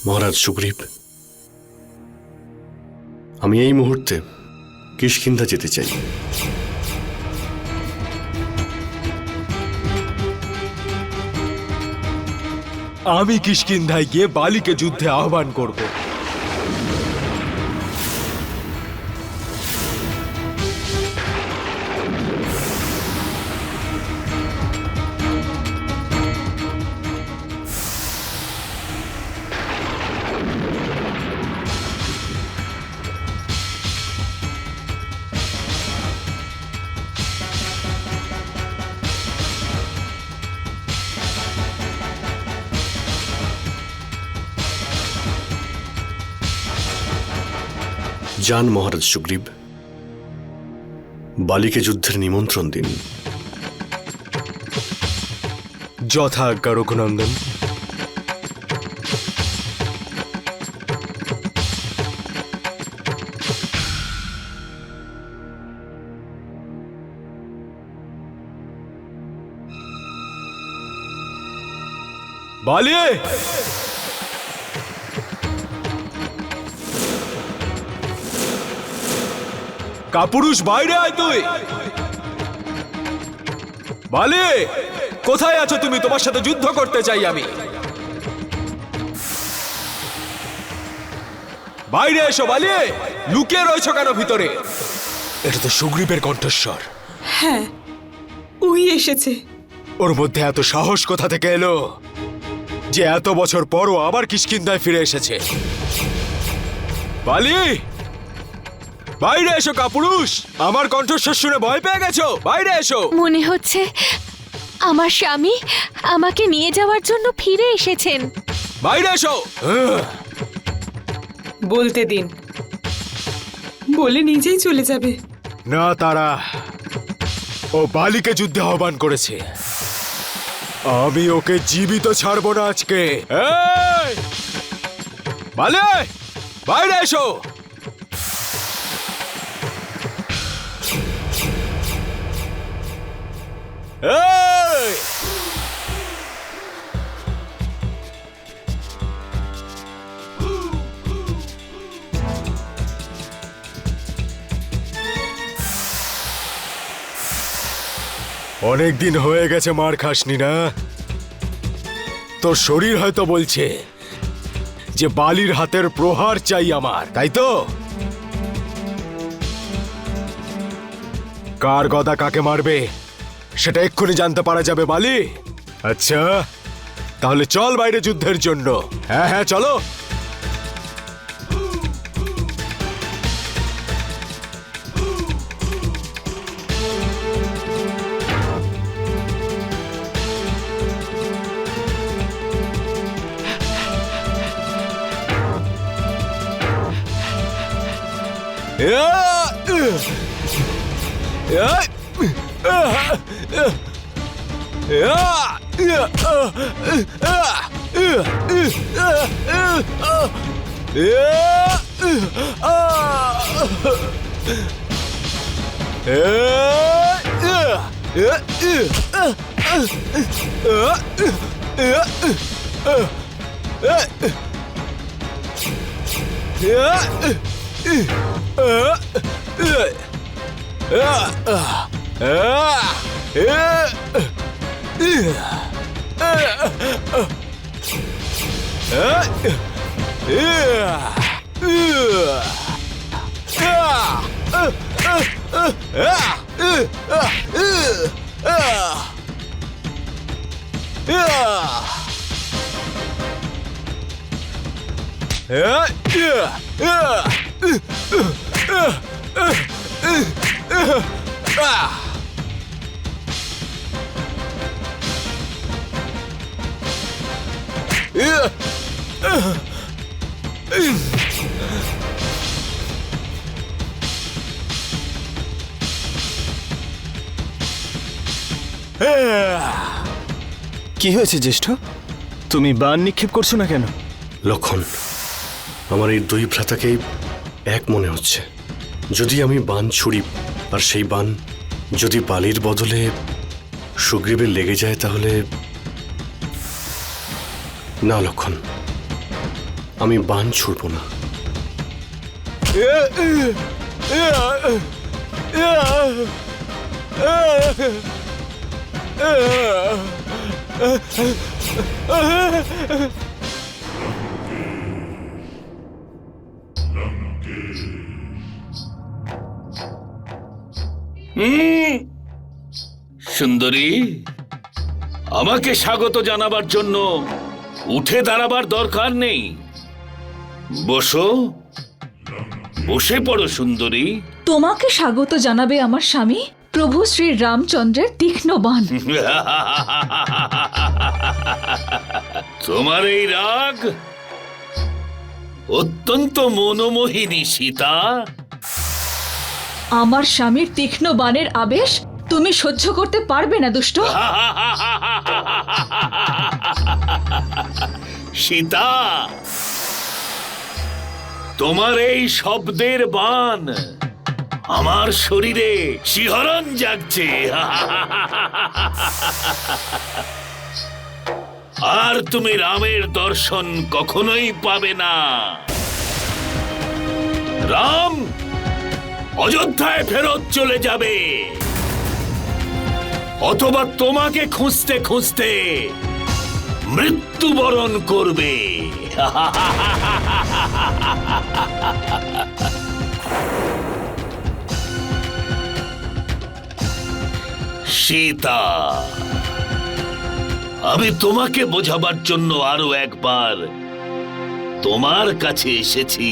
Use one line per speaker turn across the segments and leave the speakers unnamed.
মহারাজ সুগ্রীব, আমি এই মুহূর্তে কিষ্কিন্ধা যেতে চাই।
আমি কিষ্কিন্ধায় গিয়ে বালিকে যুদ্ধে আহ্বান করব।
যান মহারাজ সুগ্রীব, বালিকে যুদ্ধের নিমন্ত্রণ দিন।
যথা আজ্ঞা রঘুনন্দন। বালি, কাপুরুষ বাইরে আয় তুই। বালি, কোথায় আছো তুমি? তোমার সাথে যুদ্ধ করতে চাই আমি। বাইরে এসো বালি, লুকিয়ে রয়েছো কেন ভিতরে? এটা তো সুগ্রীবের কণ্ঠস্বর।
হ্যাঁ, ওই এসেছে।
ওর মধ্যে এত সাহস কোথা থেকে এলো যে এত বছর পরও আবার কিষ্কিন্ধায় ফিরে এসেছে? বালি, বাইরে এসো কাপুরুষ। আমার কণ্ঠস্বর শুনে ভয় পেয়ে গেছো? বাইরে এসো।
মনে হচ্ছে আমার স্বামী আমাকে নিয়ে যাওয়ার জন্য ফিরে এসেছেন।
বাইরে এসো।
বলতে দিন, বলে নিজেই চলে যাবে।
না তারা, ও বালিকে যুদ্ধে আহ্বান করেছে। আমি ওকে জীবিত ছাড়বো না আজকে। এই বালি, বাইরে এসো। এই অনেক দিন হয়ে গেছে মার খাসনি না? তোর শরীর হয়তো বলছে যে বালির হাতের প্রহার চাই আমার, তাই তো? কার গদা কাকে মারবে সেটা এক্ষুনি জানতে পারা যাবে বালি। আচ্ছা, তাহলে চল বাইরে যুদ্ধের জন্য। হ্যাঁ হ্যাঁ, চলো।
কি হয়েছে জ্যেষ্ঠ? তুমি বাণ নিক্ষেপ করছো না কেন?
লক্ষণ, আমার এই দুই ভ্রাতাকে এক মনে হচ্ছে। যদি আমি বান ছুড়ি আর সেই বান যদি বালির বদলে সুগ্রীবের লেগে যায় তাহলে না লক্ষণ, আমি বান ছুড়ব না।
সুন্দরী, আমাকে স্বাগত জানাবার জন্য উঠে দাঁড়াবার দরকার নেই। বসো, বসে পড়ো সুন্দরী।
তোমাকে স্বাগত জানাবে আমার স্বামী প্রভু শ্রী রামচন্দ্রের তীক্ষ্ণ বাণ।
তোমার এই রাগ অত্যন্ত মনোমোহিনী সীতা।
আমার স্বামীর তীক্ষ্ণ বাণের আবেশ তুমি সহ্য করতে পারবে না দুষ্ট।
সীতা, তোমার এই শব্দের বাণ আমার শরীরে শিহরণ জাগছে। আর তুমি রামের দর্শন কখনোই পাবে না। রাম অযোধ্যায় ফেরত চলে যাবে, অথবা তোমাকে খুঁজতে খুঁজতে মৃত্যুবরণ করবে। সীতা, আমি তোমাকে বোঝাবার জন্য আরো একবার তোমার কাছে এসেছি।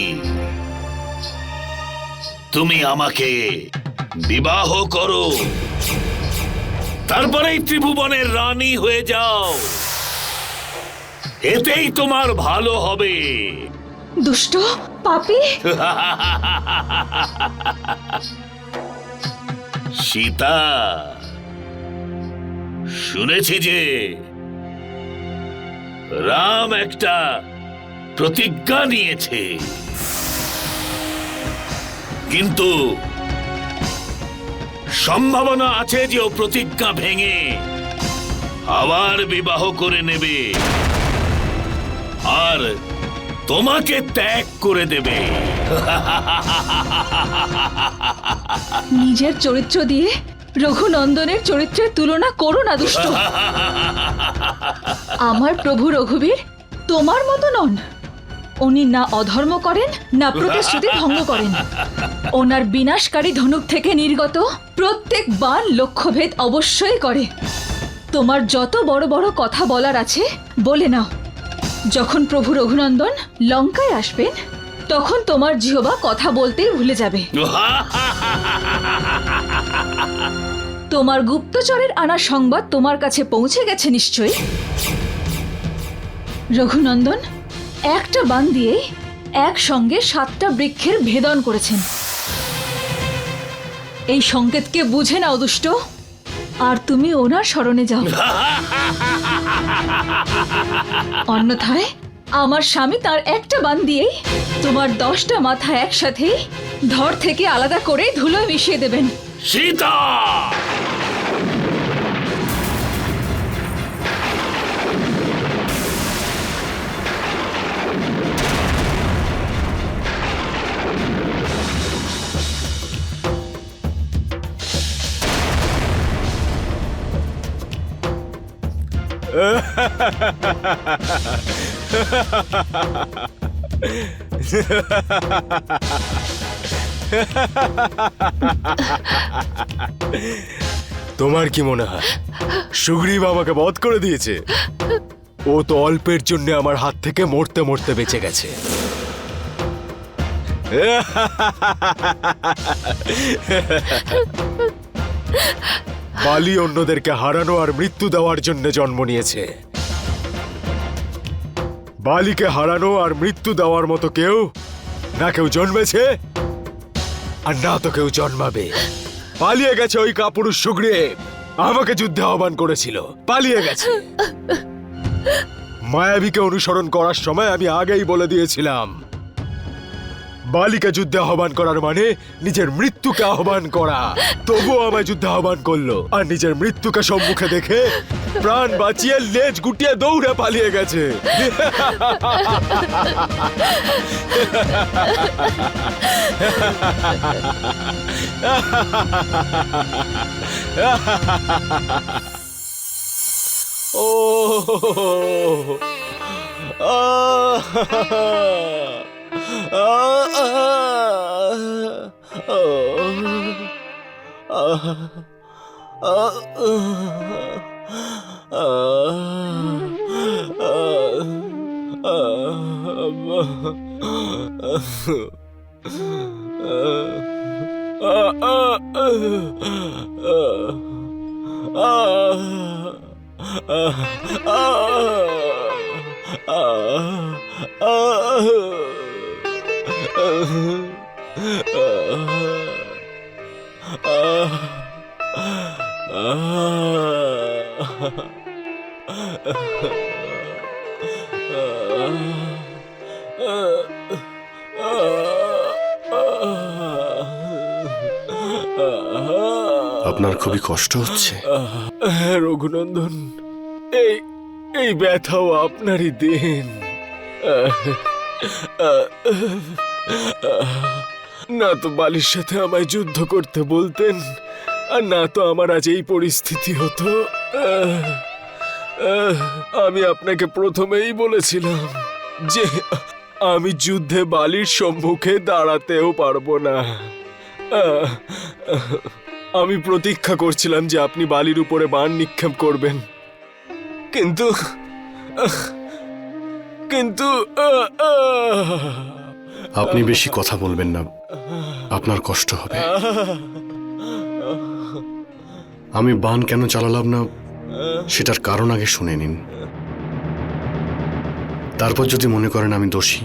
তুমি আমাকে বিবাহ করো, তারপরেই ত্রিভুবনের রানী হয়ে যাও। এতেই তোমার ভালো হবে।
দুষ্ট পাপী।
সীতা, শুনেছি যে রাম একটা প্রতিজ্ঞা নিয়েছে, কিন্তু সম্ভাবনা আছে যে ও প্রতিজ্ঞা ভেঙে আবার বিবাহ করে নেবে আর তোমাকে ত্যাগ করে দেবে।
নিজের চরিত্র দিয়ে রঘুনন্দনের চরিত্রের তুলনা করো না দুষ্ট। আমার প্রভু রঘুবীর তোমার মতো নন। উনি না অধর্ম করেন, না প্রতিশ্রুতি ভঙ্গ করেন। ওনার বিনাশকারী ধনুক থেকে নির্গত প্রত্যেক বাণ লক্ষ্যভেদ অবশ্যই করে। তোমার যত বড় বড় কথা বলার আছে বলে নাও। যখন প্রভু রঘুনন্দন লঙ্কায় আসবেন তখন তোমার জিহ্বা কথা বলতেই ভুলে যাবে। তোমার গুপ্তচরের আনা সংবাদ তোমার কাছে পৌঁছে গেছে নিশ্চয়ই। রঘুনন্দন একটা বাণ দিয়ে একসঙ্গে 7টা বৃক্ষের ভেদন করেছেন। এই সংকেতকে বুঝে নাও দুষ্ট, আর তুমি ওনার শরণে যাও। অন্যথায় আমার স্বামী তার একটা বাণ দিয়েই তোমার 10টা মাথা একসাথে ধর থেকে আলাদা করে ধুলোয় মিশিয়ে দেবেন।
সীতা,
তোমার কি মনে হয় সুগ্রীব আমাকে বধ করে দিয়েছে? ও তো অল্পের জন্য আমার হাত থেকে মরতে মরতে বেঁচে গেছে। বালি অন্যদেরকে হারানো আর মৃত্যু দেওয়ার জন্য জন্ম নিয়েছে। বালিকে হারানো আর মৃত্যু দেওয়ার মতো কেউ না কেউ জন্মেছে আর না তো কেউ জন্মাবে। পালিয়ে গেছে ওই কাপুরুষ সুগ্রীব। আমাকে যুদ্ধে আহ্বান করেছিল, পালিয়ে গেছে। মায়াবীকে অনুসরণ করার সময় আমি আগেই বলে দিয়েছিলাম বালিকে যুদ্ধে আহ্বান করার মানে নিজের মৃত্যুকে আহ্বান করা। তবুও আমায় যুদ্ধে আহ্বান করলো, আর নিজের মৃত্যুকে সম্মুখে দেখে প্রাণ বাঁচিয়ে লেজ গুটিয়ে দৌড়ে পালিয়ে গেছে। ও
আপনার খুবই কষ্ট হচ্ছে।
হ্যাঁ রঘুনন্দন, এই এই ব্যথাও আপনারই দিন। না তো বালির সাথে আমায় যুদ্ধ করতে বলতেন, আর না তো আমার আজ এই পরিস্থিতি হতো। আমি আপনাকে প্রথমেই বলেছিলাম যে আমি যুদ্ধে বালির সম্মুখে দাঁড়াতেও পারবো না। আমি প্রতীক্ষা করছিলাম যে আপনি বালির উপরে বাণ নিক্ষেপ করবেন, কিন্তু কিন্তু
আপনি বেশি কথা বলবেন না, আপনার কষ্ট হবে। আমি বান কেন চালালাম না সেটার কারণ আগে শুনে নিন, তারপর যদি মনে করেন আমি দোষী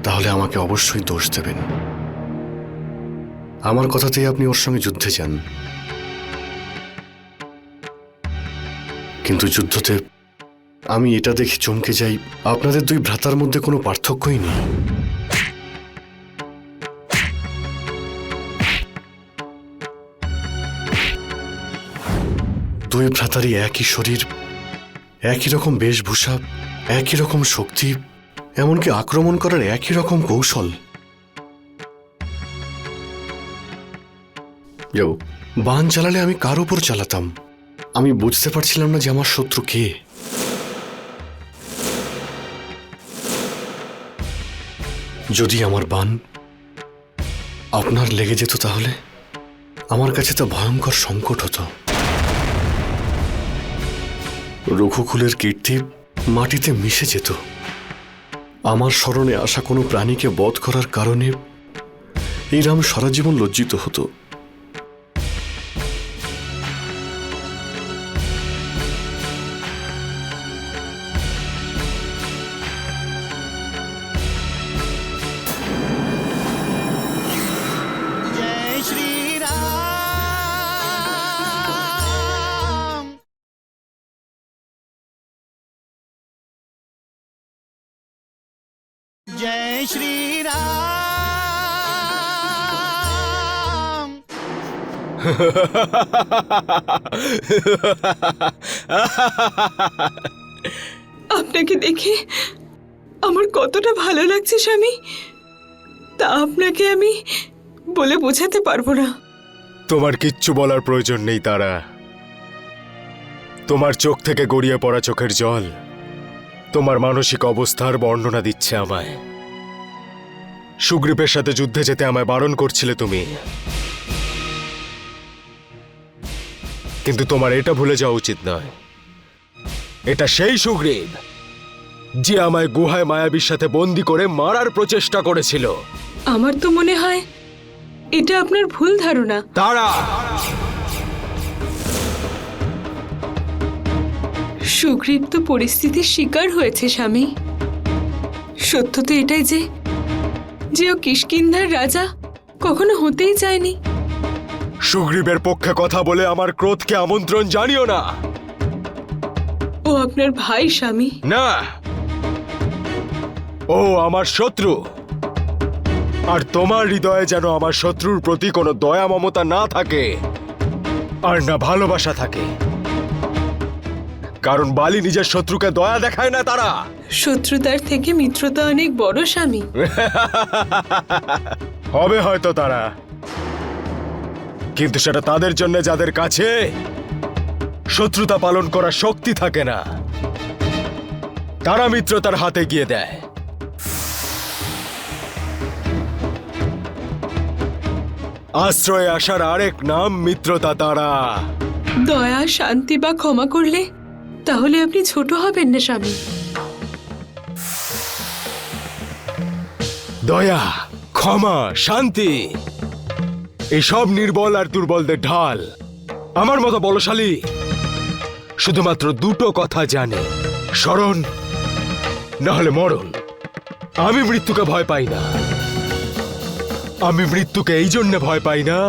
তাহলে আমাকে অবশ্যই দোষ দেবেন। আমার কথাতেই আপনি ওর সঙ্গে যুদ্ধে যান, কিন্তু যুদ্ধতে আমি এটা দেখে চমকে যাই আপনাদের দুই ভ্রাতার মধ্যে কোনো পার্থক্যই নেই। দুই ভ্রাতারই একই শরীর, একই রকম বেশভূষা, একই রকম শক্তি, এমনকি আক্রমণ করার একই রকম কৌশল। যাও, বান চালালে আমি কার উপর চালাতাম? আমি বুঝতে পারছিলাম না যে আমার শত্রু কে। যদি আমার বান আপনার লেগে যেত তাহলে আমার কাছে তা ভয়ঙ্কর সংকট হতো। রঘুকুলের কীর্তি মাটিতে মিশে যেত। আমার স্মরণে আসা কোনো প্রাণীকে বধ করার কারণে এই রাম সারা জীবন লজ্জিত হতো।
जय श्री राम।
আপনাকে দেখে আমার কতটা ভালো লাগছে স্বামী, তা আপনাকে আমি বলে বোঝাতে পারবো না।
তোমার কিচ্ছু বলার প্রয়োজন নেই তারা। তোমার চোখ থেকে গড়িয়ে পড়া চোখের জল তোমার মানসিক অবস্থার বর্ণনা দিচ্ছে আমায়। সুগ্রীবের সাথে যুদ্ধে যেতে আমায় বারণ করছিলে তুমি, কিন্তু তোমার এটা ভুলে যাওয়া উচিত নয়, এটা সেই সুগ্রীব যে আমায় গুহায় মায়াবীর সাথে বন্দি করে মারার প্রচেষ্টা করেছিল।
আমার তো মনে হয় এটা আপনার ভুল ধারণা।
তারা
সুগ্রীব তো পরিস্থিতির শিকার হয়েছে স্বামী। সত্য তো এটাই যে ও কিষ্কিন্ধার রাজা কখনো হতেই চায়নি।
সুগ্রীবের পক্ষে কথা বলে আমার ক্রোধকে আমন্ত্রণ জানিও না।
ও আপনার ভাই স্বামী।
না, ও আমার শত্রু। আর তোমার হৃদয়ে যেন আমার শত্রুর প্রতি কোনো দয়া মমতা না থাকে আর না ভালোবাসা থাকে, কারণ বালি নিজের শত্রুকে দয়া দেখায় না তারা।
শত্রুতার থেকে মিত্রতা অনেক বড় স্বামী।
হবে হয়তো তারা, কিন্তু সেটা তাদের জন্য যাদের কাছে শত্রুতা পালন করার শক্তি থাকে না। তারা মিত্রতার হাতে গিয়ে দেয়। আশ্রয়ে আসার আরেক নাম মিত্রতা তারা।
দয়া, শান্তি বা ক্ষমা করলে তাহলে আপনি ছোট হবেন না স্বামী।
দয়া, ক্ষমা, শান্তি এসব নির্বল আর দুর্বলদের ঢাল। আমার মতো বলশালী শুধুমাত্র দুটো কথা জানে, স্মরণ না হলে মরণ। আমি মৃত্যুকে ভয় পাই না। আমি মৃত্যুকে এই জন্য ভয় পাই না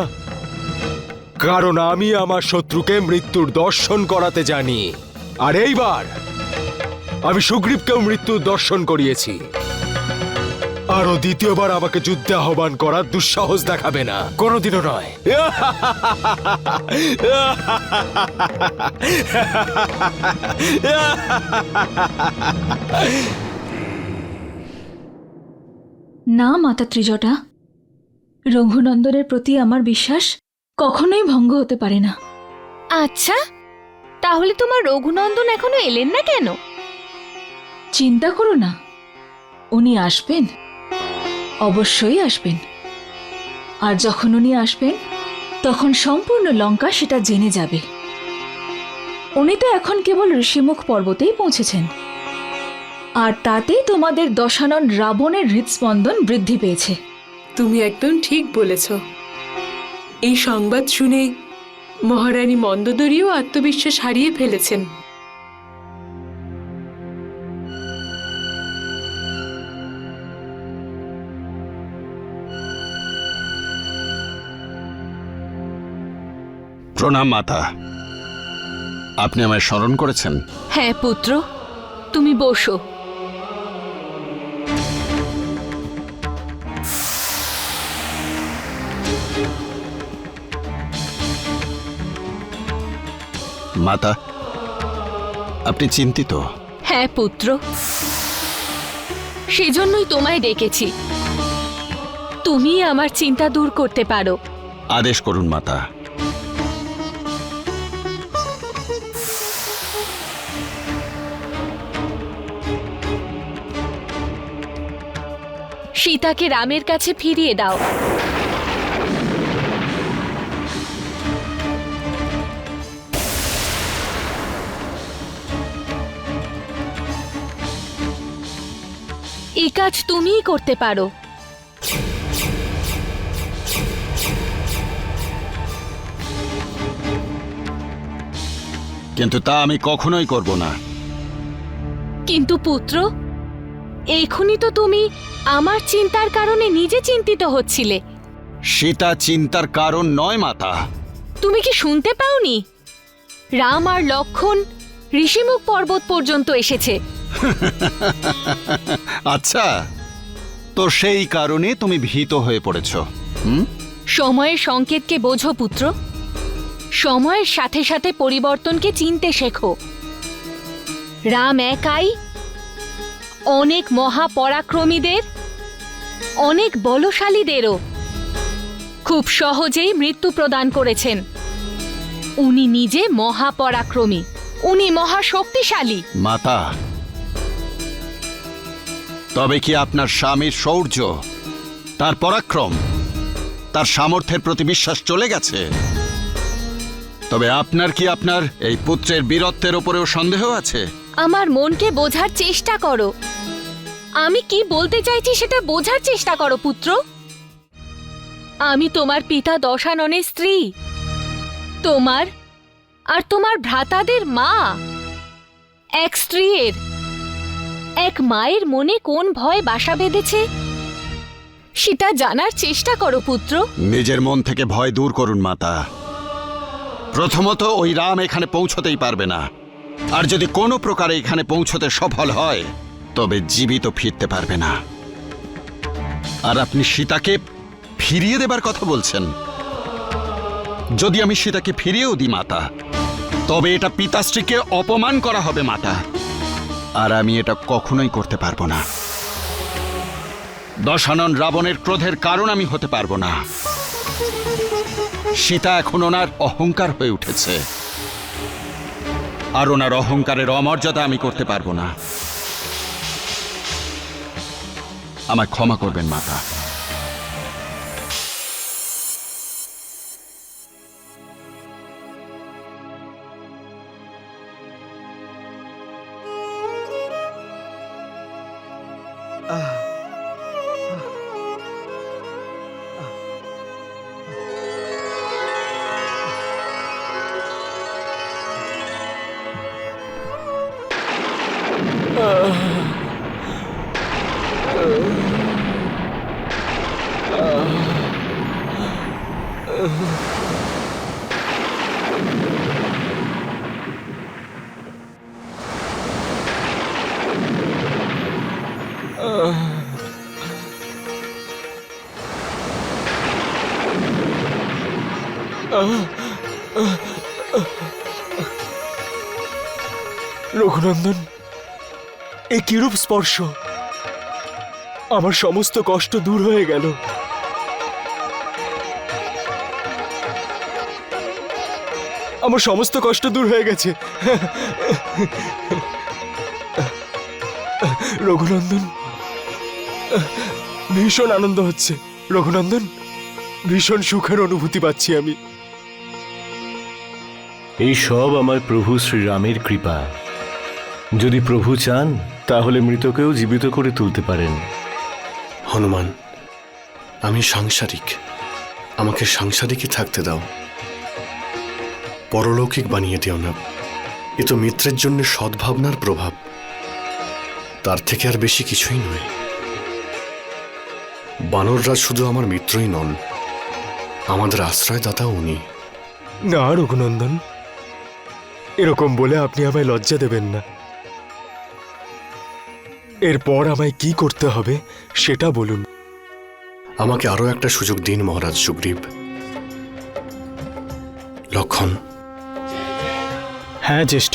কারণ আমি আমার শত্রুকে মৃত্যুর দর্শন করাতে জানি। আর এইবার আমি সুগ্রীবকেও মৃত্যুর দর্শন করিয়েছি। আরো দ্বিতীয়বার আমাকে যুদ্ধে আহ্বান করার দুঃসাহস দেখাবে না, কোনোদিনও নয়।
না মাতা ত্রিজটা, রঘুনন্দনের প্রতি আমার বিশ্বাস কখনোই ভঙ্গ হতে পারে না।
আচ্ছা, তাহলে তোমার রঘুনন্দন এখনো এলেন না কেন?
চিন্তা করো না, উনি আসবেন, অবশ্যই আসবেন। আর যখন উনি আসবেন তখন সম্পূর্ণ লঙ্কা সেটা জেনে যাবে। উনি তো এখন কেবল ঋষিমুখ পর্বতেই পৌঁছেছেন, আর তাতেই তোমাদের দশানন রাবণের হৃদস্পন্দন বৃদ্ধি পেয়েছে।
তুমি একদম ঠিক বলেছ। এই সংবাদ শুনে মহারানী মন্দোদরীও আত্মবিশ্বাস হারিয়ে ফেলেছেন।
প্রণাম মাতা, আপনি আমায় স্মরণ করেছেন?
হ্যাঁ পুত্র, তুমি বসো।
মাতা, আপনি চিন্তিত?
হ্যাঁ পুত্র, সেজন্যই তোমায় ডেকেছি। তুমি আমার চিন্তা দূর করতে পারো।
আদেশ করুন মাতা।
সীতাকে রামের কাছে ফিরিয়ে দাও। এই কাজ তুমিই করতে পারো।
কিন্তু তা আমি কখনোই করব না।
কিন্তু পুত্র, এখনই তো তুমি আমার চিন্তার কারণে নিজে চিন্তিত হচ্ছিলে।
সীতা চিন্তার কারণ নয় মাতা।
তুমি কি শুনতে পাওনি? রাম আর লক্ষ্মণ ঋষিমুখ পর্বত পর্যন্ত এসেছে।
আচ্ছা, তো সেই কারণে তুমি ভীত হয়ে পড়েছ?
সময়ের সংকেতকে বোঝো পুত্র। সময়ের সাথে সাথে পরিবর্তনকে চিনতে শেখো। রাম একাই অনেক মহাপরাক্রমীদের, অনেক বলশালীদেরও খুব সহজেই মৃত্যু প্রদান করেছেন। উনি নিজে মহাপরাক্রমী, উনি মহাশক্তিশালী।
মাতা, তবে কি আপনার স্বামীর শৌর্য, তার পরাক্রম, তার সামর্থ্যের প্রতি বিশ্বাস চলে গেছে? তবে আপনার কি আপনার এই পুত্রের বীরত্বের উপরেও সন্দেহ আছে?
আমার মনকে বোঝার চেষ্টা করো। আমি কি বলতে চাইছি সেটা বোঝার চেষ্টা করো পুত্র। আমি তোমার পিতা দশাননের স্ত্রী, তোমার আর তোমার ভ্রাতাদের মা। এক স্ত্রীর, এক মায়ের মনে কোন ভয় বাসা বেঁধেছে সেটা জানার চেষ্টা করো পুত্র।
নিজের মন থেকে ভয় দূর করুন মাতা। প্রথমত, ওই রাম এখানে পৌঁছতেই পারবে না, আর যদি কোনো প্রকারে এখানে পৌঁছতে সফল হয় তবে জীবিত ফিরতে পারবে না। আর আপনি সীতাকে ফিরিয়ে দেবার কথা বলছেন। যদি আমি সীতাকে ফিরিয়েও দিই মাতা, তবে এটা পিতাশ্রীকে অপমান করা হবে মাতা, আর আমি এটা কখনোই করতে পারবো না। দশানন রাবণের ক্রোধের কারণ আমি হতে পারবো না। সীতা এখন ওনার অহংকার হয়ে উঠেছে, আর ওনার অহংকারের অমর্যাদা আমি করতে পারবো না। আমায় ক্ষমা করবেন মাতা।
রঘুনন্দন, এ কিরূপ স্পর্শ! আমার সমস্ত কষ্ট দূর হয়ে গেল। আমার সমস্ত কষ্ট দূর হয়ে গেছে। রঘুনন্দন, ভীষণ আনন্দ হচ্ছে। রঘুনন্দন, ভীষণ সুখের অনুভূতি পাচ্ছি আমি।
এই সব আমার প্রভু শ্রীরামের কৃপা। যদি প্রভু চান তাহলে মৃতকেও জীবিত করে তুলতে পারেন।
হনুমান, আমি সাংসারিক, আমাকে সাংসারিকই থাকতে দাও, পরলৌকিক বানিয়ে দিও না। এ তো মিত্রের জন্য সদ্ভাবনার প্রভাব, তার থেকে আর বেশি কিছুই নয়। বানররাজ শুধু আমার মিত্রই নন, আমাদের আশ্রয়দাতাও উনি।
না রঘুনন্দন, এরকম বলে আপনি আমায় লজ্জা দেবেন না। এরপর আমায় কি করতে হবে সেটা বলুন।
আমাকে আরো একটা সুযোগ দিন মহারাজ সুগ্রীব। লক্ষণ।
হ্যাঁ জ্যেষ্ঠ।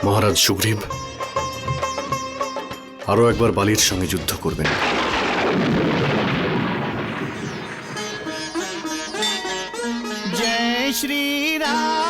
মহারাজ সুগ্রীব, আরো একবার বালির সঙ্গে যুদ্ধ করবেন।
जय श्री राम।